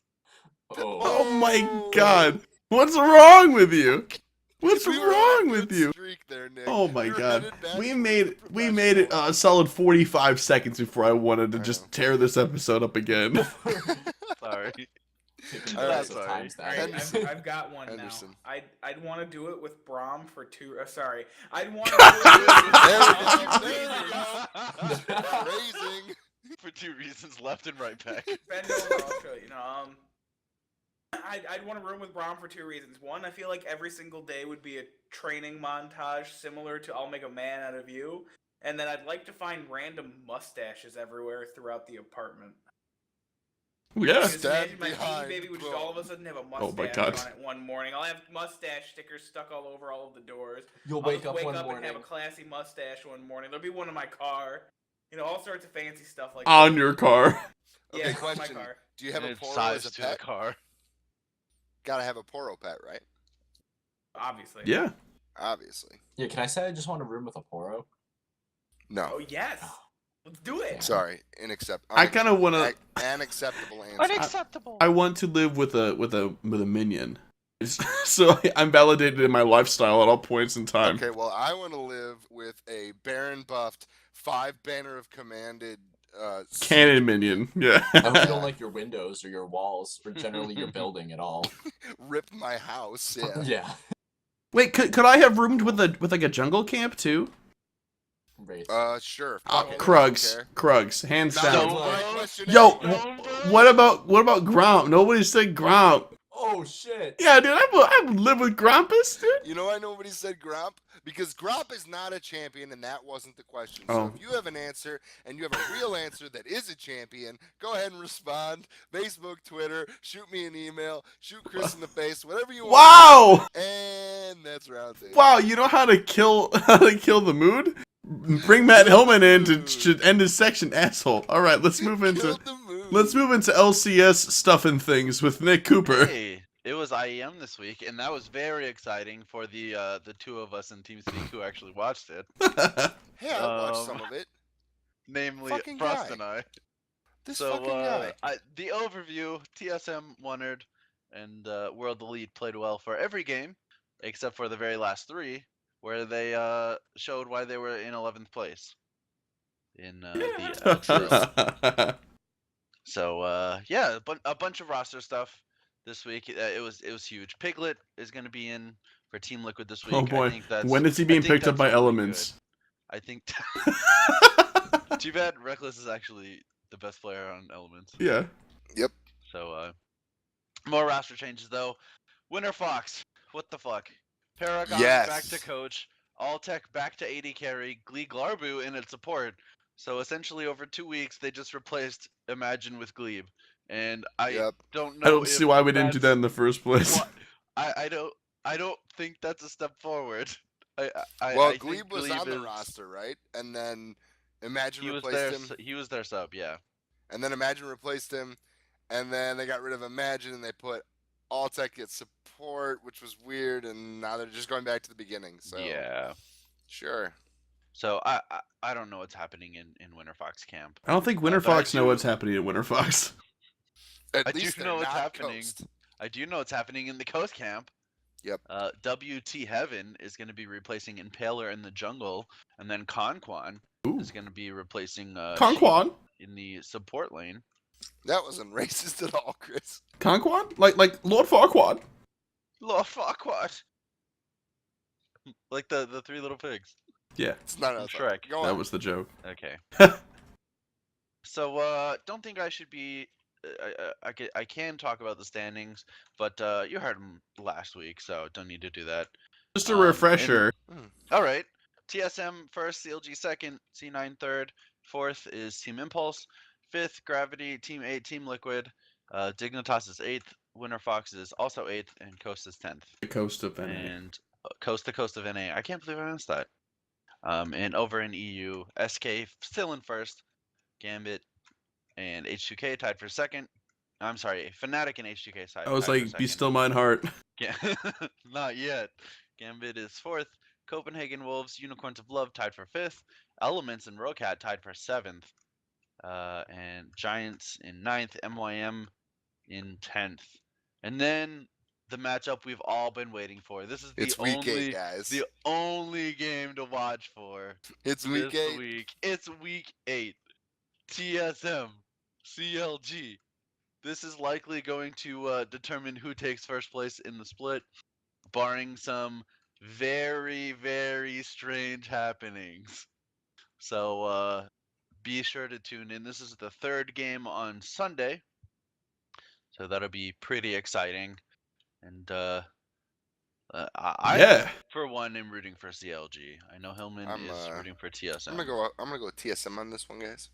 Oh my god. What's wrong with you? What's We were on a wrong good with you? streak there, Nick. Oh my We were god. headed back We to made the it a solid 45 seconds before I wanted to I just know. tear this episode up again. Sorry. Alright, sorry. Times that. All right, Henderson. I've got one Henderson. now. I'd want to do it with Braum for two. Sorry, I'd want to do it with There we go. Raising. For 2 reasons, left and right back. Bend over, I'll show you. No, I'd want to room with Braum for 2 reasons. One, I feel like every single day would be a training montage similar to "I'll Make a Man Out of You," and then I'd like to find random mustaches everywhere throughout the apartment. Yeah. Just imagine Stand my behind baby would just Braum. all of a sudden have a Oh my mustache God. on it one morning. I'll have mustache stickers stuck all over all of the doors. You'll I'll wake just up wake one up morning. and have a classy mustache one morning. There'll be one in my car. You know, all sorts of fancy stuff like On that. your car. Okay, Yeah, on my question. car. Do you have And a it's Poro size as a to the pet? car. Gotta have a Poro pet, right? Obviously. Yeah. Obviously. Yeah, can I say I just want a room with a Poro? No. Oh yes. Let's do it. Sorry. Unacceptable. I kind of want to Unacceptable answer. Unacceptable. I want to live with a minion. So I'm validated in my lifestyle at all points in time. Okay, well, I want to live with a Baron buffed 5 Banner of Commanded Cannon minion. Yeah. I hope you don't like your windows or your walls or generally your building at all. ripped my house. Yeah. Yeah. Wait, could I have roomed with like a jungle camp too? Race. Sure. Oh, Fuck it, I don't Krugs, care. Krugs, hands Not down. the Don't right bro. question Yo, anyway. what about Gromp? Nobody said Gromp. Oh shit. Yeah, dude, I would live with Grompus, dude. You know why nobody said Gromp? Because Gromp is not a champion, and that wasn't the question. Oh. So if you have an answer, and you have a real answer that is a champion, go ahead and respond. Facebook, Twitter, shoot me an email, shoot Chris in the face, whatever you want. Wow, And that's round table. wow, you know how to kill the mood? Bring Matt Hillman in to end his section, asshole. All right, let's move into Killed the mood. LCS stuff and things with Nick Cooper. Hey, it was IEM this week, and that was very exciting for the 2 of us in TeamSpeak who actually watched it, Hey, I watched some of it. namely Fucking Frost guy. and I. This So fucking guy. the overview: TSM wondered, and World Elite played well for every game except for the very last 3, where they showed why they were in 11th place in the LCS. So yeah, but a bunch of roster stuff this week. It was huge. Piglet is going to be in for Team Liquid this week. Oh boy, I think that's, when is he I being think picked up that's by really Elements? good. I think. Too bad Reckless is actually the best player on Elements. Yeah. So more roster changes though. Winter Fox, what the fuck? Paragon Yes. back to coach. Alltech back to AD carry. Glee Glarbu in its support. So essentially, over 2 weeks, they just replaced Imagine with Glebe, and I Yep. don't know. I don't if see why we didn't do that in the first place. what- I don't think that's a step forward. Well, I think Glebe was on the is- roster, right? And then Imagine He was replaced their him. he was their sub, yeah. And then Imagine replaced him. And then they got rid of Imagine and they put Alltech at support, which was weird. And now they're just going back to the beginning. So Yeah. sure. So I don't know what's happening in Winter Fox camp. I don't think Winter But I Fox know do- what's happening at Winter Fox. At I do least know they're what's not happening. Coast. I do know what's happening in the Coast camp. Yep. WT Heaven is going to be replacing Impaler in the jungle, and then Conquan Ooh. is going to be replacing Conquan? Sheik in the support lane. That wasn't racist at all, Chris. Conquan? Like Lord Farquaad? Lord Farquaad. Like the 3 little pigs. Yeah, It's not From a Shrek. Go that on. was the joke. Okay. So don't think I should be. I can talk about the standings, but you heard them last week, so don't need to do that. Just a and- refresher. All right. TSM first, CLG second, C9 third, fourth is Team Impulse, fifth Gravity, Team 8, Team Liquid, Dignitas is eighth, Winter Fox is also eighth, and Coast is 10th. The coast of NA. And Coast to Coast of NA. I can't believe I missed that. And over in EU, SK still in first, Gambit and H2K tied for second. I'm sorry, Fnatic and H2K tied. I was tied for like, second. be still mine heart. Not yet. Gambit is fourth. Copenhagen Wolves, Unicorns of Love tied for fifth. Elements and Rocat tied for seventh. And Giants in ninth. MYM in 10th. And then the matchup we've all been waiting for. This is It's week 8, guys. the only game to watch for. It's week this 8. week. It's week 8. TSM, CLG. This is likely going to determine who takes first place in the split, barring some very, very strange happenings. So be sure to tune in. This is the third game on Sunday, so that'll be pretty exciting. And I, for one, am rooting for CLG. I know Hillman is rooting for TSM. I'm gonna go with TSM on this one, guys.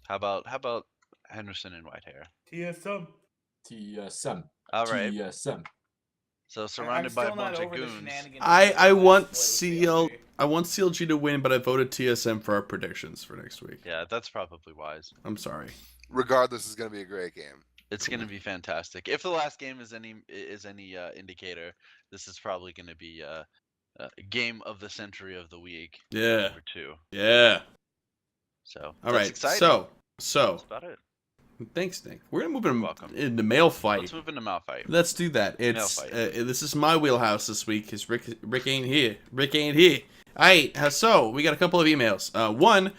How about Henderson and Whitehair? TSM. All right. TSM. So surrounded by a bunch of goons. I want CLG to win, but I voted TSM for our predictions for next week. Yeah, that's probably wise. I'm sorry. Regardless, it's gonna be a great game. It's gonna be fantastic. If the last game is any indicator, this is probably gonna be a game of the century of the week. Yeah. Number 2. Yeah. So all right. exciting. So that's about it. Thanks, Nick. We're gonna move into mail fight. Let's move into mail fight. Let's do that. It's this is my wheelhouse this week because Rick ain't here. All right. So we got a couple of emails. One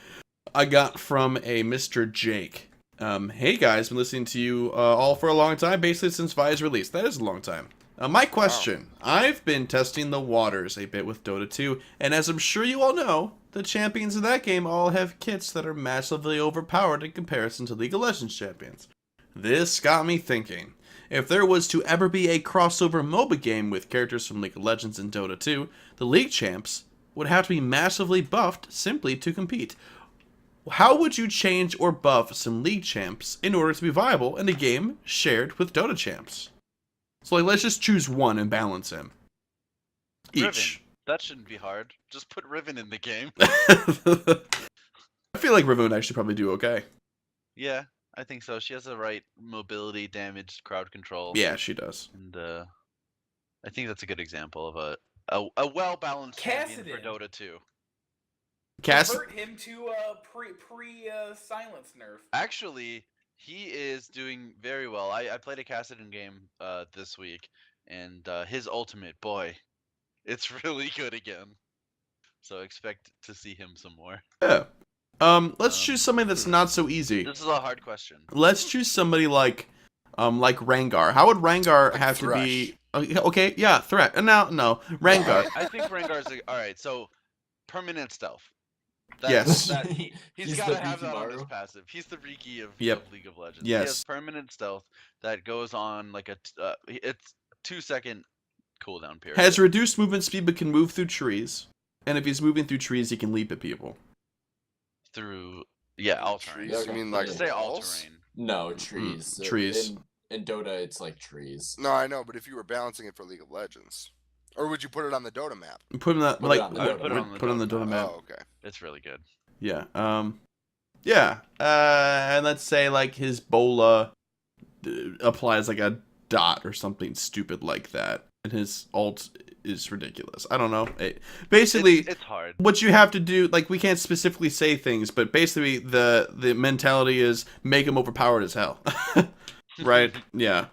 I got from a Mr. Jake. Hey guys, been listening to you all for a long time, basically since Vi's release. That is a long time. My question, I've been testing the waters a bit with Dota 2, and as I'm sure you all know, the champions of that game all have kits that are massively overpowered in comparison to League of Legends champions. This got me thinking, if there was to ever be a crossover MOBA game with characters from League of Legends and Dota 2, the League champs would have to be massively buffed simply to compete. How would you change or buff some League champs in order to be viable in a game shared with Dota champs? So let's just choose one and balance him. Each. Riven. That shouldn't be hard. Just put Riven in the game. I feel like Riven would actually probably do okay. Yeah, I think so. She has the right mobility, damage, crowd control. Yeah, she does. And I think that's a good example of a well-balanced champion for Dota 2. Convert him to pre-silence nerf. Actually, he is doing very well. I played a Kassadin game this week, and his ultimate, boy, it's really good again. So expect to see him some more. Yeah. Let's choose somebody that's not so easy. This is a hard question. Let's choose somebody like Rengar. How would Rengar have to be? Okay, yeah, Threat. No, Rengar. I think Rengar's all right. So permanent stealth. Yes. He's got to have that on his passive. He's the Riki of League of Legends. Yes. He has permanent stealth that goes on like it's 2-second cooldown period. Has reduced movement speed but can move through trees. And if he's moving through trees, he can leap at people. Through all terrain. Trees? You mean like say all walls? terrain? No, trees. Trees. In Dota, it's like trees. No, I know, but if you were balancing it for League of Legends, or would you put it on the Dota map? Put it on Put it on the Dota map. Oh, okay. It's really good. Yeah. And let's say like his bola applies like a dot or something stupid like that, and his ult is ridiculous. I don't know. Basically, it's hard. What you have to do, like we can't specifically say things, but basically the mentality is make him overpowered as hell, right? Yeah.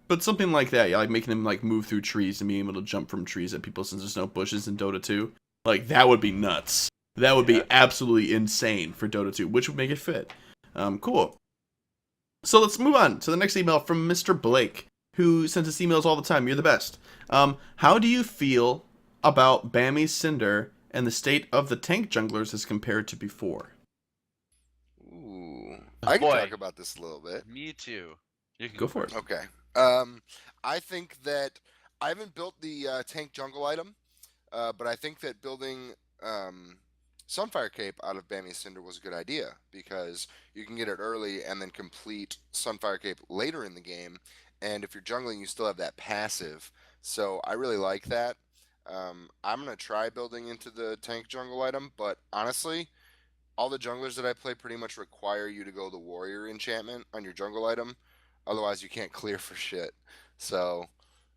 But something like that, yeah, like making him like move through trees and being able to jump from trees at people since there's no bushes in Dota 2. Like that would be nuts. That would be absolutely insane for Dota 2, which would make it fit. Cool. So let's move on to the next email from Mr. Blake, who sends us emails all the time. You're the best. How do you feel about Bammy Cinder and the state of the tank junglers as compared to before? Ooh. I can talk about this a little bit. Me too. You can go for it. Okay. I think that I haven't built the tank jungle item, but I think that building Sunfire Cape out of Bammy Cinder was a good idea because you can get it early and then complete Sunfire Cape later in the game. And if you're jungling, you still have that passive. So I really like that. I'm going to try building into the tank jungle item, but honestly, all the junglers that I play pretty much require you to go the warrior enchantment on your jungle item. Otherwise, you can't clear for shit. So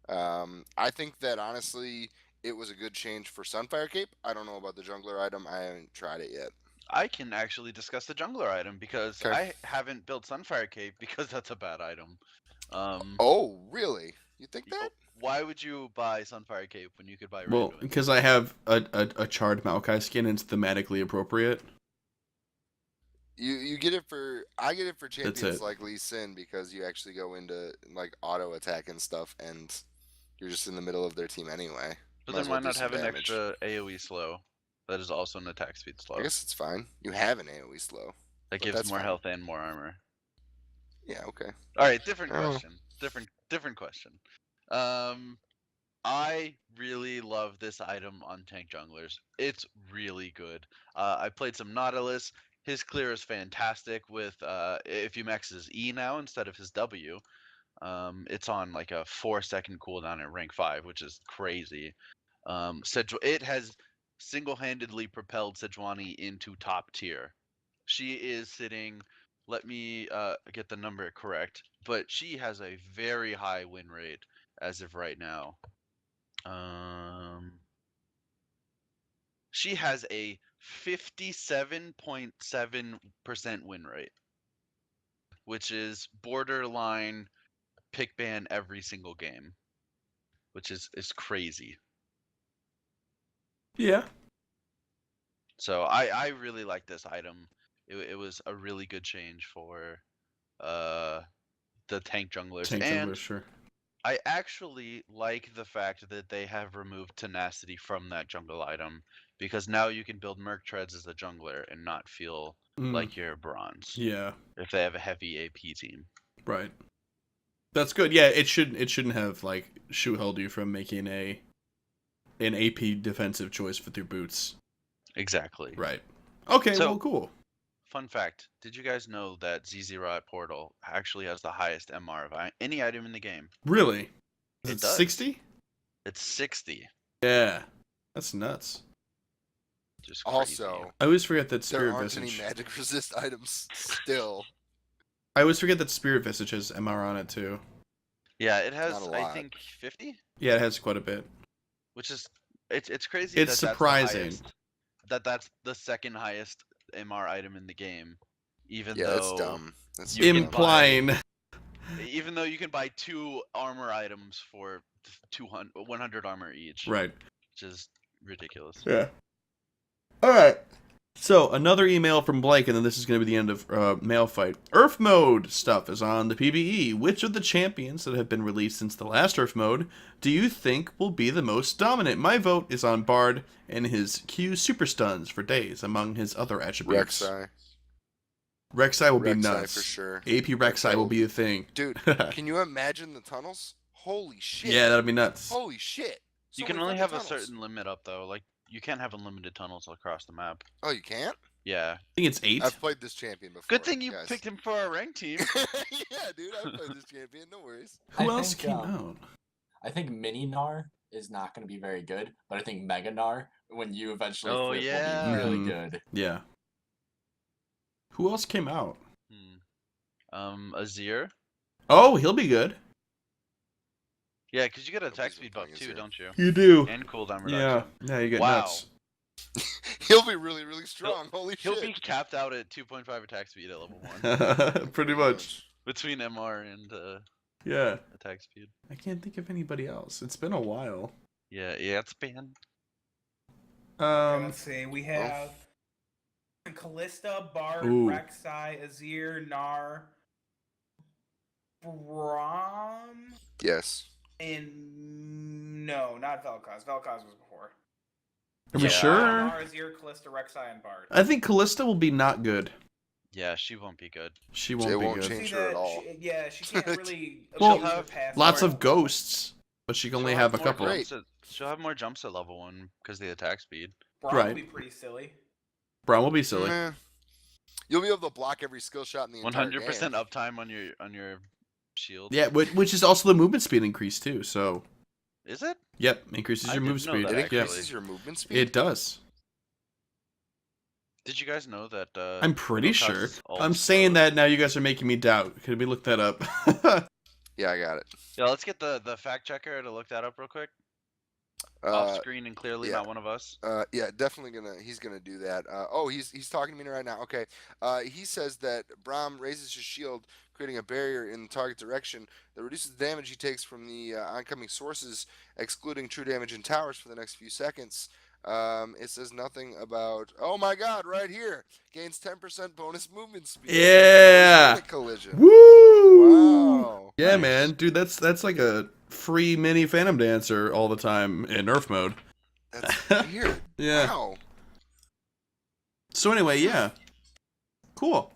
I think that honestly, it was a good change for Sunfire Cape. I don't know about the jungler item. I haven't tried it yet. I can actually discuss the jungler item because Okay. I haven't built Sunfire Cape because that's a bad item. Oh, really? You think that? Why would you buy Sunfire Cape when you could buy Well, Randuin? because I have a charred Maokai skin and it's thematically appropriate. You get it for I get it for champions it. like Lee Sin because you actually go into like auto attack and stuff and you're just in the middle of their team anyway. But Might then as why well do not some have an damage. extra AoE slow that is also an attack speed slow? I guess it's fine. You have an AoE slow. That but gives that's more fine. health and more armor. Yeah, okay. All right, different Oh. question. Different question. I really love this item on tank junglers. It's really good. I played some Nautilus. His clear is fantastic with if you max his E now instead of his W. It's on like a 4-second cooldown at rank 5, which is crazy. It has single-handedly propelled Sejuani into top tier. She is sitting. Let me get the number correct, but she has a very high win rate as of right now. She has a 57.7% win rate, which is borderline pick ban every single game, which is crazy. Yeah. So I really like this item. It was a really good change for the tank junglers. Tank And jungler, sure. I actually like the fact that they have removed tenacity from that jungle item because now you can build Merc Treads as a jungler and not feel like you're bronze Yeah. if they have a heavy AP team. Right. That's good. Yeah, it shouldn't have like shoe held you from making an AP defensive choice with your boots. Exactly. Right. Okay, So- well, cool. Fun fact, did you guys know that ZZ Riot Portal actually has the highest MR of any item in the game? Really? Is It it does. 60? It's 60. Yeah. That's nuts. Just crazy. Also, I always forget that there Spirit aren't any Visage. magic resist items still. I always forget that Spirit Visage has MR on it too. Yeah, it has Not a I lot. think 50, Yeah, it has quite a bit. which is it's crazy. It's that surprising. That's the second highest MR item in the game, even Yeah, though that's dumb. That's you super can dumb. Implying. even though you can buy 2 armor items for 100 armor each, Right. which is ridiculous. Yeah. All right. So another email from Blake, and then this is going to be the end of Mail Fight. Earth Mode stuff is on the PBE. Which of the champions that have been released since the last Earth Mode do you think will be the most dominant? My vote is on Bard and his Q super stuns for days, among his other attributes. Rek'Sai. Rek'Sai will be Rek'Sai nuts. for sure. AP Rek'Sai will be a thing. Dude, can you imagine the tunnels? Holy shit. Yeah, that'd be nuts. Holy shit. You So can many only fucking have a tunnels. certain limit up though. Like you can't have unlimited tunnels across the map. Oh, you can't? Yeah. I think it's 8. I've played this champion before. Good thing you guys. picked him for our rank team. Yeah, dude, I've played this champion. No worries. Who I else think, came out? I think Mini Gnar is not going to be very good, but I think Mega Gnar, when you eventually Oh, flip, yeah. will be really Mhm. good. Yeah. Who else came out? Azir. Oh, he'll be good. Yeah, because you get Nobody's attack been speed buff playing too, Azir. don't you? You do. And cooldown Yeah. reduction. Yeah, you get Wow. nuts. He'll be really, really strong. Holy He'll shit. be capped out at 2.5 attack speed at level 1 Pretty much. between MR and Yeah. attack speed. I can't think of anybody else. It's been a while. Yeah, it's banned. Let's see. We have Callista, Bard, Ooh. Rek'Sai, Azir, Gnar, Braum, Yes. and no, not Vel'Koz. Vel'Koz was before. Are we Yeah. sure? Gnar, Azir, Callista, Rek'Sai, and Bard. I think Callista will be not good. Yeah, she won't be good. She won't be won't good. change See her at that all. she can't really. Well, abuse her passive Lots right of ghosts, but she can only She'll have a more couple. Great. She'll have more jumps at level 1 because of the attack speed. Braum Right. would be pretty silly. Brown will be silly. Meh. You'll be able to block every skill shot in the entire 100% game. uptime on your shield. Yeah, which is also the movement speed increase too. So, Is it? yep, increases I your didn't move know speed. that, It Yeah, increases your movement speed. it does. Did you guys know that? I'm pretty Hillcast sure. is all I'm saying slowed? that now. You guys are making me doubt. Can we look that up? Yeah, I got it. Yeah, let's get the fact checker to look that up real quick. Off screen and clearly, yeah. not one of us. Yeah, definitely he's gonna do that. He's talking to me right now. Okay. He says that Braum raises his shield, creating a barrier in the target direction that reduces the damage he takes from the oncoming sources, excluding true damage in towers for the next few seconds. It says nothing about. Oh my God! Right here, gains 10% bonus movement speed. Yeah. In a collision. Woo! Wow. Yeah, Nice. man, dude, that's like a free mini Phantom Dancer all the time in Nerf mode. That's weird. Yeah. Wow. So anyway, yeah, cool.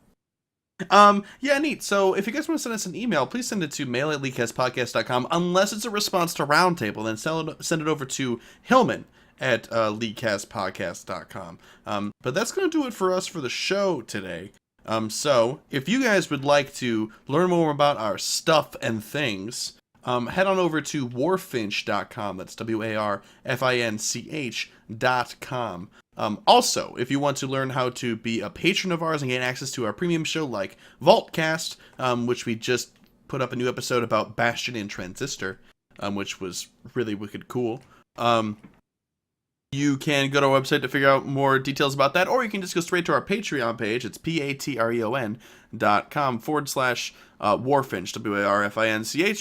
Yeah, neat. So if you guys want to send us an email, please send it to mail@leaguecastpodcast.com. Unless it's a response to Roundtable, then send it over to Hillman at leaguecastpodcast.com. But that's going to do it for us for the show today. So if you guys would like to learn more about our stuff and things, head on over to warfinch.com. That's warfinch.com. Also, if you want to learn how to be a patron of ours and gain access to our premium show like VaultCast, which we just put up a new episode about Bastion and Transistor, which was really wicked cool. You can go to our website to figure out more details about that, or you can just go straight to our Patreon page. It's patreon.com/warfinch, WARFINCH,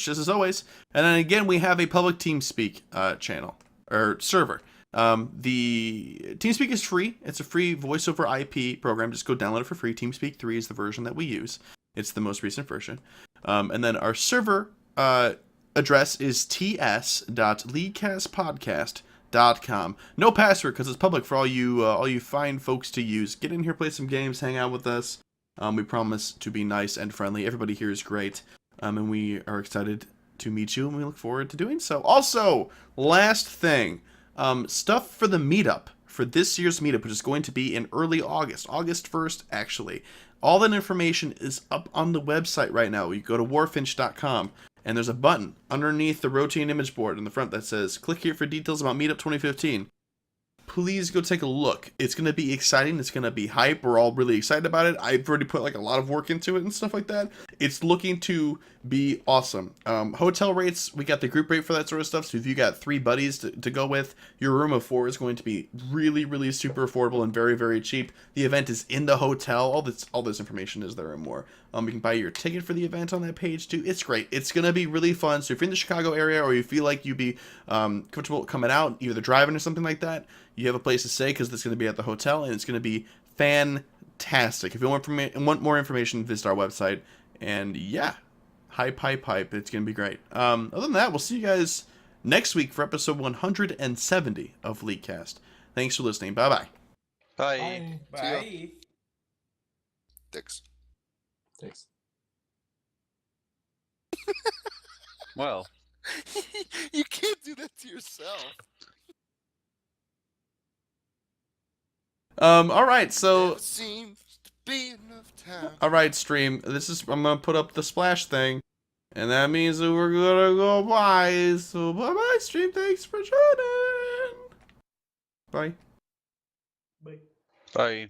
just as always. And then again, we have a public TeamSpeak channel, or server. The TeamSpeak is free. It's a free voice over IP program. Just go download it for free. TeamSpeak 3 is the version that we use. It's the most recent version. And then our server address is ts.leaguecastpodcast.com. No password because it's public for all you fine folks to use. Get in here, play some games, hang out with us. We promise to be nice and friendly. Everybody here is great, and we are excited to meet you, and we look forward to doing so. Also, last thing, stuff for the meetup for this year's meetup, which is going to be in early August 1st, actually. All that information is up on the website right now. You go to warfinch.com. And there's a button underneath the rotating image board in the front that says, click here for details about Meetup 2015. Please go take a look. It's going to be exciting. It's going to be hype. We're all really excited about it. I've already put like a lot of work into it and stuff like that. It's looking to be awesome. Hotel rates, we got the group rate for that sort of stuff. So if you got 3 buddies to go with, your room of 4 is going to be really, really super affordable and very, very cheap. The event is in the hotel. All this information is there and more. You can buy your ticket for the event on that page too. It's great. It's going to be really fun. So if you're in the Chicago area or you feel like you'd be comfortable coming out, either driving or something like that, you have a place to stay because it's going to be at the hotel and it's going to be fantastic. If you want more information, visit our website. And yeah, hype. It's going to be great. Other than that, we'll see you guys next week for episode 170 of LeagueCast. Thanks for listening. Bye-bye. Bye. Bye. Dicks. Thanks. Well, You can't do that to yourself. All right, so Never seems to be enough time. all right, stream. I'm gonna put up the splash thing, and that means that we're gonna go bye. So bye, stream. Thanks for joining. Bye. Bye. bye.